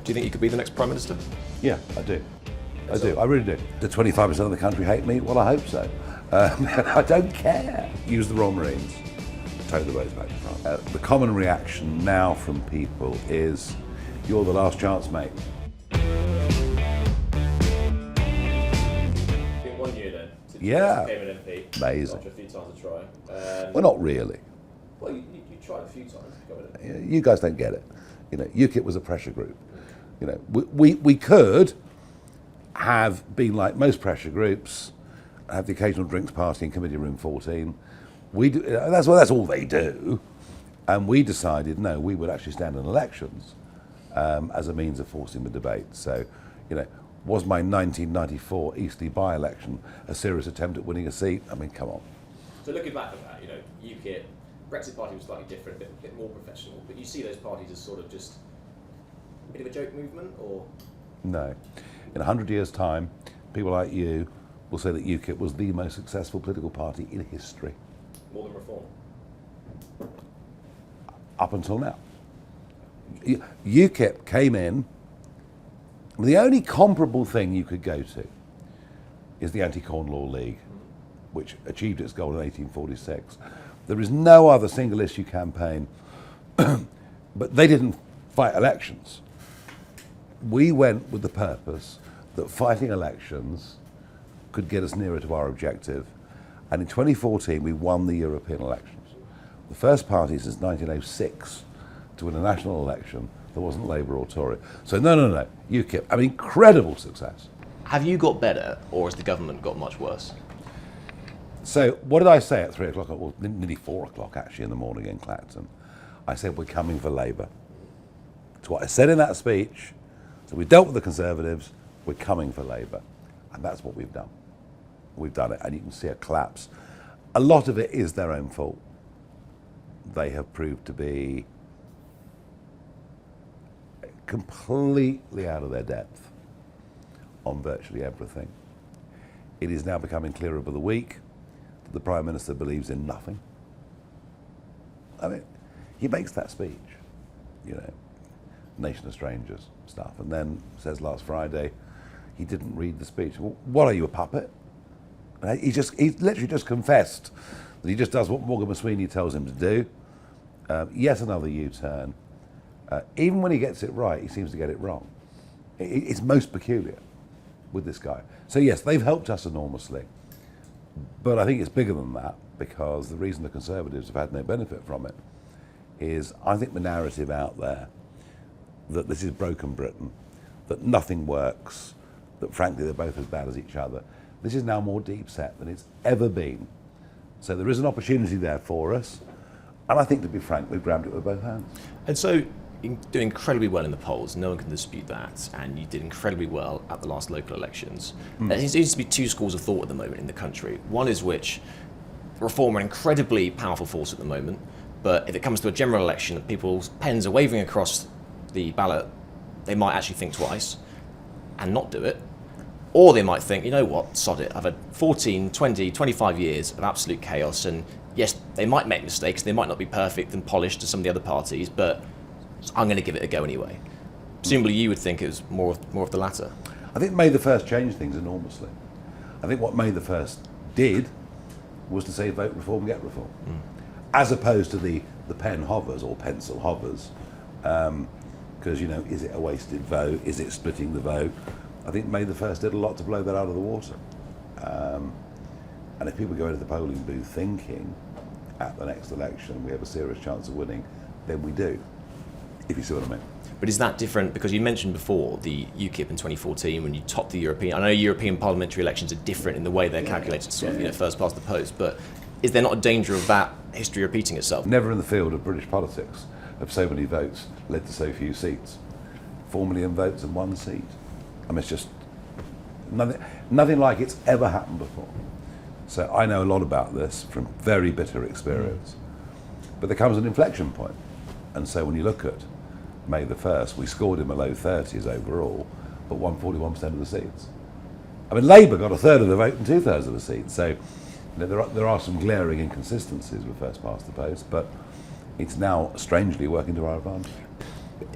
Do you think you could be the next Prime Minister? Yeah, I do. I do. I really do. The 25% of the country hate me? Well, I hope so. I don't care. Use the Royal Marines. Tow the roads back to France. The common reaction now from people is, you're the last chance, mate. In 1 year then? Since Yeah. you became an MP. Amazing. After a few times to try. Well, not really. Well, you tried a few times to become an MP. You guys don't get it. You know, UKIP was a pressure group. You know, we could have been like most pressure groups, have the occasional drinks party in Committee Room 14. That's all they do. And we decided, no, we would actually stand in elections as a means of forcing the debate. So, you know, was my 1994 Eastleigh by-election a serious attempt at winning a seat? I mean, come on. So looking back at that, you know, UKIP, Brexit Party was slightly different, a bit more professional, but you see those parties as sort of just a bit of a joke movement, or? No. In 100 years' time, people like you will say that UKIP was the most successful political party in history. More than Reform? Up until now. UKIP came in, the only comparable thing you could go to is the Anti-Corn Law League, which achieved its goal in 1846. There is no other single issue campaign, but they didn't fight elections. We went with the purpose that fighting elections could get us nearer to our objective. And in 2014, we won the European elections. The first party since 1906 to win a national election that wasn't Labour or Tory. So no, UKIP, an incredible success. Have you got better, or has the government got much worse? So what did I say at 3 o'clock, well, nearly 4 o'clock actually in the morning in Clacton? I said, we're coming for Labour. It's what I said in that speech. So we dealt with the Conservatives, we're coming for Labour. And that's what we've done. We've done it, and you can see a collapse. A lot of it is their own fault. They have proved to be completely out of their depth on virtually everything. It is now becoming clearer by the week that the Prime Minister believes in nothing. I mean, he makes that speech, you know, nation of strangers stuff, and then says last Friday he didn't read the speech. Well, what are you, a puppet? He literally just confessed that he just does what Morgan McSweeney tells him to do. Yet another U-turn. Even when he gets it right, he seems to get it wrong. It's most peculiar with this guy. So yes, they've helped us enormously. But I think it's bigger than that, because the reason the Conservatives have had no benefit from it is, I think, the narrative out there that this is broken Britain, that nothing works, that frankly they're both as bad as each other. This is now more deep set than it's ever been. So there is an opportunity there for us. And I think, to be frank, we've grabbed it with both hands. And so, you do incredibly well in the polls, no one can dispute that, and you did incredibly well at the last local elections. There seems to be two schools of thought at the moment in the country. One is which Reform are an incredibly powerful force at the moment, but if it comes to a general election and people's pens are waving across the ballot, they might actually think twice and not do it. Or they might think, you know what, sod it, I've had 14, 20, 25 years of absolute chaos, and yes, they might make mistakes, they might not be perfect and polished to some of the other parties, but I'm going to give it a go anyway. Presumably you would think it was more of the latter. I think May the 1st changed things enormously. I think what May the 1st did was to say vote Reform, get Reform. As opposed to the pen hovers or pencil hovers. Because, you know, is it a wasted vote? Is it splitting the vote? I think May the 1st did a lot to blow that out of the water. And if people go into the polling booth thinking at the next election we have a serious chance of winning, then we do, if you see what I mean. But is that different? Because you mentioned before the UKIP in 2014 when you topped the European. I know European parliamentary elections are different in the way they're calculated, sort of, you know, first past the post. But is there not a danger of that history repeating itself? Never in the field of British politics have so many votes led to so few seats. 4 million votes and 1 seat. I mean, it's just nothing like it's ever happened before. So I know a lot about this from very bitter experience. But there comes an inflection point. And so when you look at May the 1st, we scored in the low 30s overall, but won 41% of the seats. I mean, Labour got 1/3 of the vote and 2/3 of the seats. So, you know, there are some glaring inconsistencies with first past the post, but it's now strangely working to our advantage.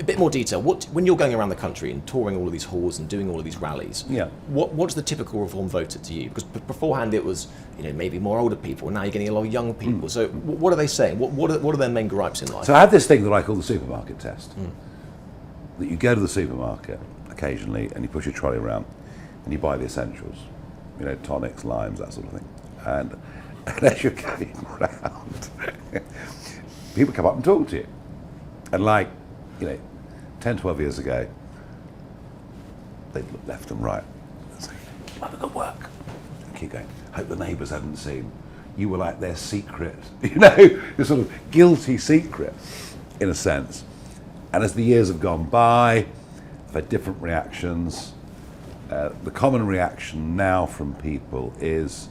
A bit more detail. When you're going around the country and touring all of these halls and doing all of these rallies, what's the typical reform voter to you? Because beforehand it was, maybe more older people. Now you're getting a lot of young people. So what are they saying? What are their main gripes in life? So I have this thing that I call the supermarket test. That you go to the supermarket occasionally and you push your trolley around and you buy the essentials, tonics, limes, that sort of thing. And as you're going around, people come up and talk to you. And 10, 12 years ago, they'd look left and right and say, have a good work. And keep going. Hope the neighbours hadn't seen. You were like their secret, your sort of guilty secret, in a sense. And as the years have gone by, I've had different reactions. The common reaction now from people is,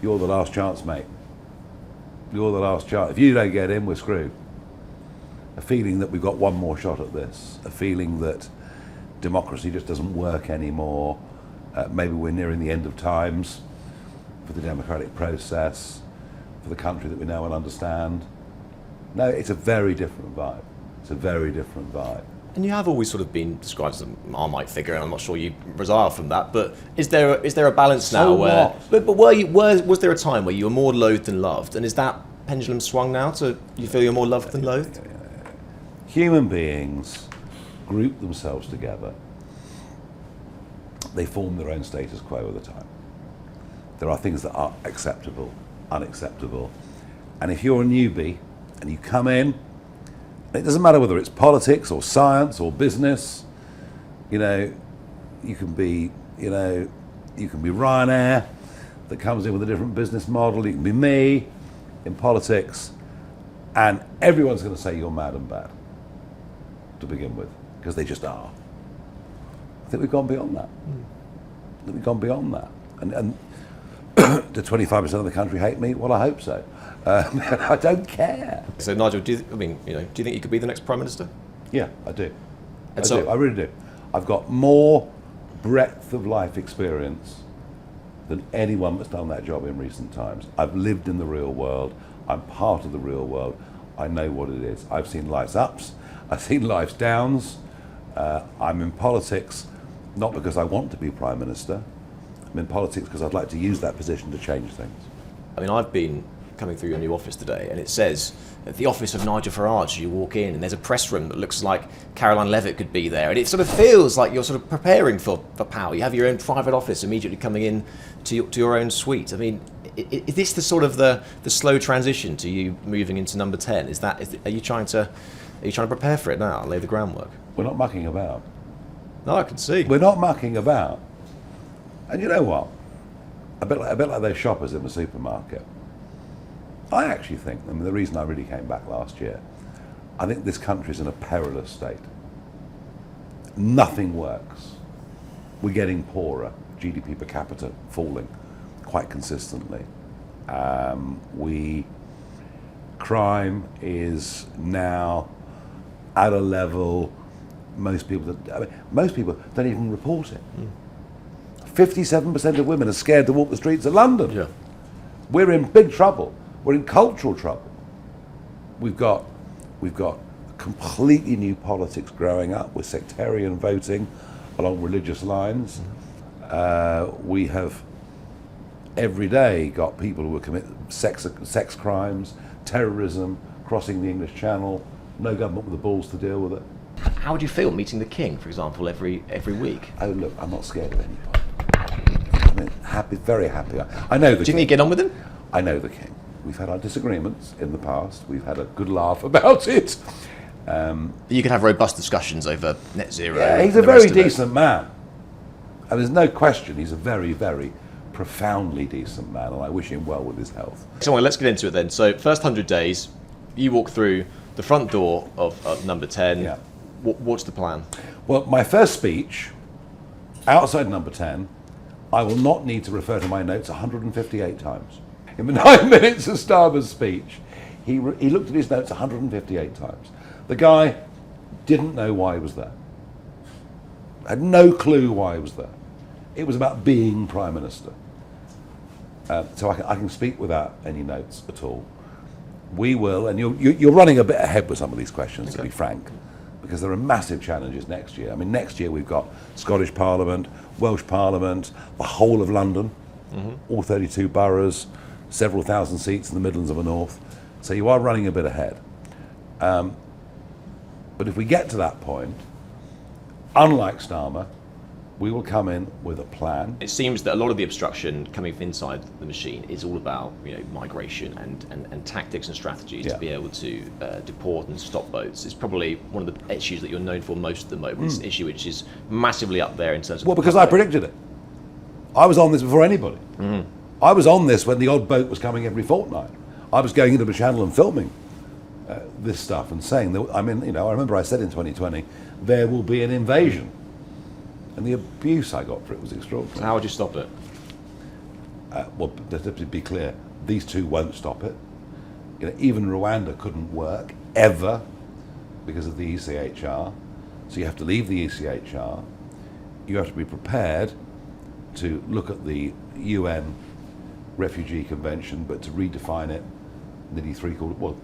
you're the last chance, mate. You're the last chance. If you don't get in, we're screwed. A feeling that we've got one more shot at this. A feeling that democracy just doesn't work anymore. Maybe we're nearing the end of times for the democratic process, for the country that we know and understand. No, it's a very different vibe. It's a very different vibe. And you have always sort of been described as a Marmite figure, and I'm not sure you resile from that. But is there a balance now where? But was there a time where you were more loathed than loved? And is that pendulum swung now to you feel you're more loved than loathed? Human beings group themselves together. They form their own status quo at the time. There are things that are acceptable, unacceptable, and if you're a newbie and you come in, it doesn't matter whether it's politics or science or business. You can be Ryanair that comes in with a different business model. You can be me in politics, and everyone's going to say you're mad and bad to begin with, because they just are. I think we've gone beyond that. I think we've gone beyond that. And do 25% of the country hate me? Well, I hope so. I don't care. So Nigel, do you think you could be the next Prime Minister? Yeah, I do. I really do. I've got more breadth of life experience than anyone that's done that job in recent times. I've lived in the real world. I'm part of the real world. I know what it is. I've seen life's ups. I've seen life's downs. I'm in politics not because I want to be Prime Minister. I'm in politics because I'd like to use that position to change things. I mean, I've been coming through your new office today, and it says at the office of Nigel Farage. You walk in, and there's a press room that looks like Caroline Levitt could be there, and it sort of feels like you're sort of preparing for power. You have your own private office immediately coming in to your own suite. I mean, is this the sort of the slow transition to you moving into number 10? Are you trying to prepare for it now, lay the groundwork? We're not mucking about. No, I can see. We're not mucking about. And you know what? A bit like those shoppers in the supermarket. I actually think, the reason I really came back last year, I think this country's in a perilous state. Nothing works. We're getting poorer. GDP per capita falling quite consistently. Crime is now at a level most people don't even report it. 57% of women are scared to walk the streets of London. Yeah. We're in big trouble. We're in cultural trouble. We've got completely new politics growing up with sectarian voting along religious lines. We have every day got people who commit sex crimes, terrorism, crossing the English Channel, no government with the balls to deal with it. How would you feel meeting the King, for example, every week? Oh look, I'm not scared of anybody. Happy, very happy. I know the King. Do you think you get on with him? I know the King. We've had our disagreements in the past. We've had a good laugh about it. You can have robust discussions over net zero. Yeah, he's a very decent man. And there's no question he's a very, very profoundly decent man, and I wish him well with his health. So let's get into it then. So first 100 days, you walk through the front door of number 10. Yeah. What's the plan? Well, my first speech, outside number 10, I will not need to refer to my notes 158 times. In the 9 minutes of Starmer's speech, he looked at his notes 158 times. The guy didn't know why he was there. Had no clue why he was there. It was about being Prime Minister. So I can speak without any notes at all. We will, and you're running a bit ahead with some of these questions, to be frank, because there are massive challenges next year. I mean, next year we've got Scottish Parliament, Welsh Parliament, the whole of London, all 32 boroughs, several thousand seats in the Midlands and the North. So you are running a bit ahead. But if we get to that point, unlike Starmer, we will come in with a plan. It seems that a lot of the obstruction coming from inside the machine is all about migration and tactics and strategies to be able to deport and stop boats. It's probably one of the issues that you're known for most at the moment. It's an issue which is massively up there in terms of... Well, because I predicted it. I was on this before anybody. I was on this when the odd boat was coming every fortnight. I was going into the channel and filming this stuff and saying, that, I remember I said in 2020, there will be an invasion. And the abuse I got for it was extraordinary. So how would you stop it? Well, to be clear, these two won't stop it. Even Rwanda couldn't work, ever, because of the ECHR. So you have to leave the ECHR. You have to be prepared to look at the UN Refugee Convention, but to redefine it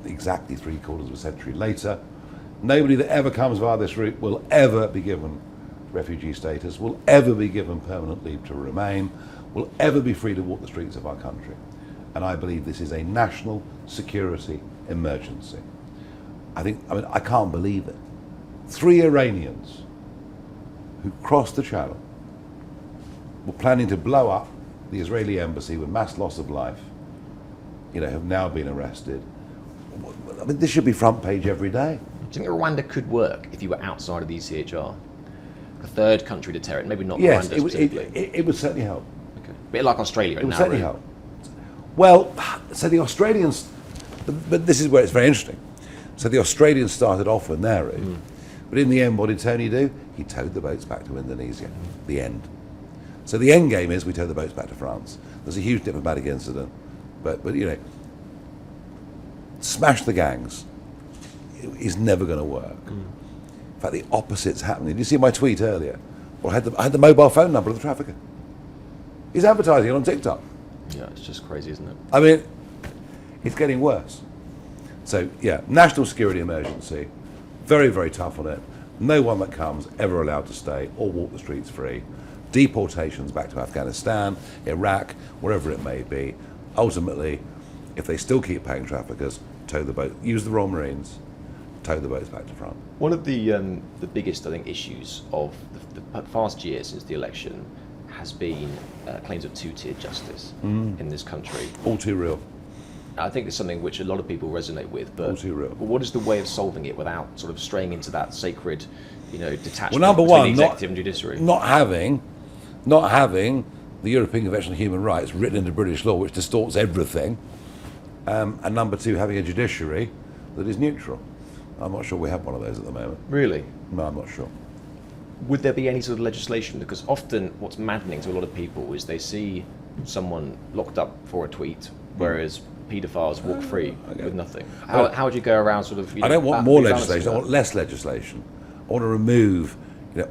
exactly three quarters of a century later. Nobody that ever comes via this route will ever be given refugee status, will ever be given permanent leave to remain, will ever be free to walk the streets of our country. And I believe this is a national security emergency. I can't believe it. 3 Iranians who crossed the channel were planning to blow up the Israeli embassy with mass loss of life, have now been arrested. This should be front page every day. Do you think Rwanda could work if you were outside of the ECHR? A third country to tear it, maybe not yes, Rwanda specifically. It would certainly help. Okay. A bit like Australia. It would certainly help. Well, so the Australians, but this is where it's very interesting. So the Australians started off with their route, but in the end, what did Tony do? He towed the boats back to Indonesia. The end. So the end game is we tow the boats back to France. There's a huge diplomatic incident, but smash the gangs is never going to work. In fact, the opposite's happening. Did you see my tweet earlier? Well, I had the mobile phone number of the trafficker. He's advertising it on TikTok. Yeah, it's just crazy, isn't it? I mean, it's getting worse. So, yeah, national security emergency. Very, very tough on it. No one that comes ever allowed to stay or walk the streets free. Deportations back to Afghanistan, Iraq, wherever it may be. Ultimately, if they still keep paying traffickers, tow the boat, use the Royal Marines, tow the boats back to France. One of the biggest, I think, issues of the past year since the election has been claims of two-tier justice in this country. All too real. I think it's something which a lot of people resonate with, but All too real. What is the way of solving it without sort of straying into that sacred, detachment Well, number between one, the executive and judiciary? not having the European Convention on Human Rights written into British law, which distorts everything, and number two, having a judiciary that is neutral. I'm not sure we have one of those at the moment. Really? No, I'm not sure. Would there be any sort of legislation? Because often what's maddening to a lot of people is they see someone locked up for a tweet, whereas paedophiles walk free with nothing. How would you go around sort of... I don't want more legislation, I want less legislation. I want to remove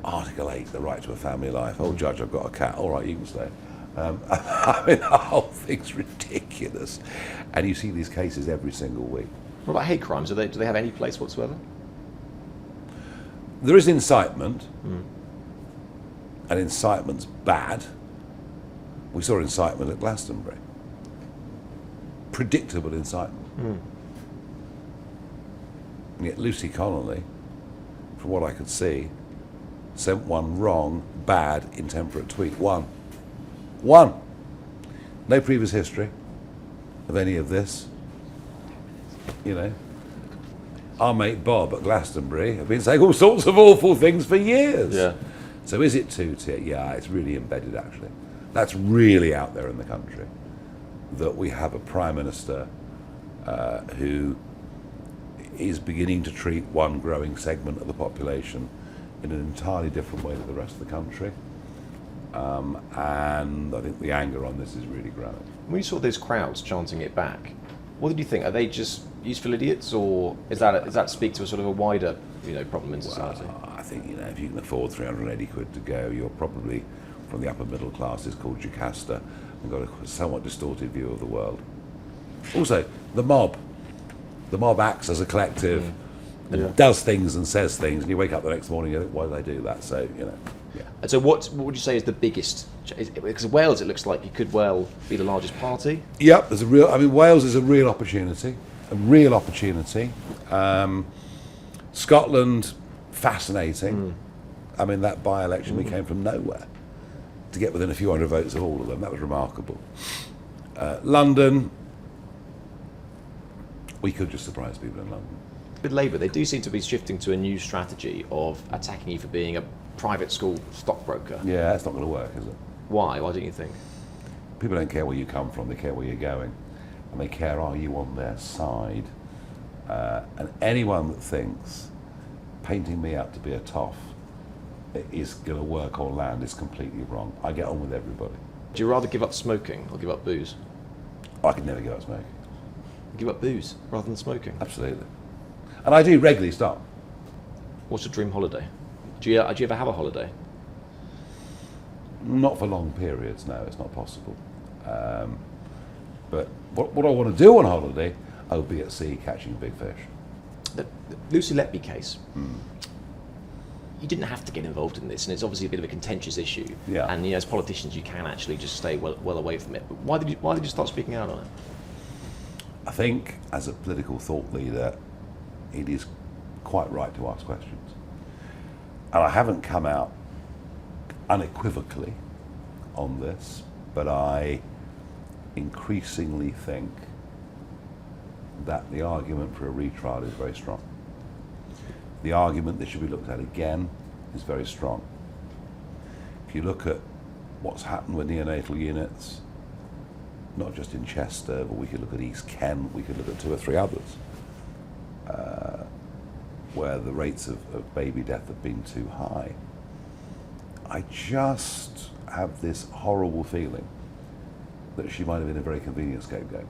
Article 8, the right to a family life. Oh, Judge, I've got a cat. All right, you can stay. The whole thing's ridiculous. And you see these cases every single week. What about hate crimes? Do they have any place whatsoever? There is incitement, and incitement's bad. We saw incitement at Glastonbury. Predictable incitement. And yet Lucy Connolly, from what I could see, sent one wrong, bad, intemperate tweet. One. No previous history of any of this. Our mate Bob at Glastonbury have been saying all sorts of awful things for years. Yeah. So is it two-tier? Yeah, it's really embedded, actually. That's really out there in the country, that we have a Prime Minister who is beginning to treat one growing segment of the population in an entirely different way to the rest of the country. And I think the anger on this is really growing. When you saw those crowds chanting it back, what did you think? Are they just useful idiots, or does that speak to a sort of a wider, problem in society? Well, I think if you can afford 380 quid to go, you're probably from the upper middle classes, called Jocasta, and got a somewhat distorted view of the world. Also, the mob acts as a collective and does things and says things, and you wake up the next morning and you think, why did they do that? So, yeah. And so what would you say is the biggest? Because Wales, it looks like it could well be the largest party. Yep, Wales is a real opportunity. Scotland, fascinating. That by-election, we came from nowhere to get within a few hundred votes of all of them. That was remarkable. London, we could just surprise people in London. With Labour, they do seem to be shifting to a new strategy of attacking you for being a private school stockbroker. Yeah, that's not going to work, is it? Why? Why don't you think? People don't care where you come from, they care where you're going. And they care, are you on their side? And anyone that thinks painting me out to be a toff is going to work or land is completely wrong. I get on with everybody. Do you rather give up smoking or give up booze? I could never give up smoking. Give up booze rather than smoking? Absolutely. And I do regularly stop. What's your dream holiday? Do you ever have a holiday? Not for long periods, no, it's not possible. But what I want to do on holiday, I would be at sea catching big fish. The Lucy Letby case, you didn't have to get involved in this, and it's obviously a bit of a contentious issue. Yeah. And as politicians, you can actually just stay well away from it. But why did you start speaking out on it? I think, as a political thought leader, it is quite right to ask questions. And I haven't come out unequivocally on this, but I increasingly think that the argument for a retrial is very strong. The argument that should be looked at again is very strong. If you look at what's happened with neonatal units, not just in Chester, but we could look at East Kent, we could look at 2 or 3 others, where the rates of baby death have been too high. I just have this horrible feeling that she might have been a very convenient scapegoat.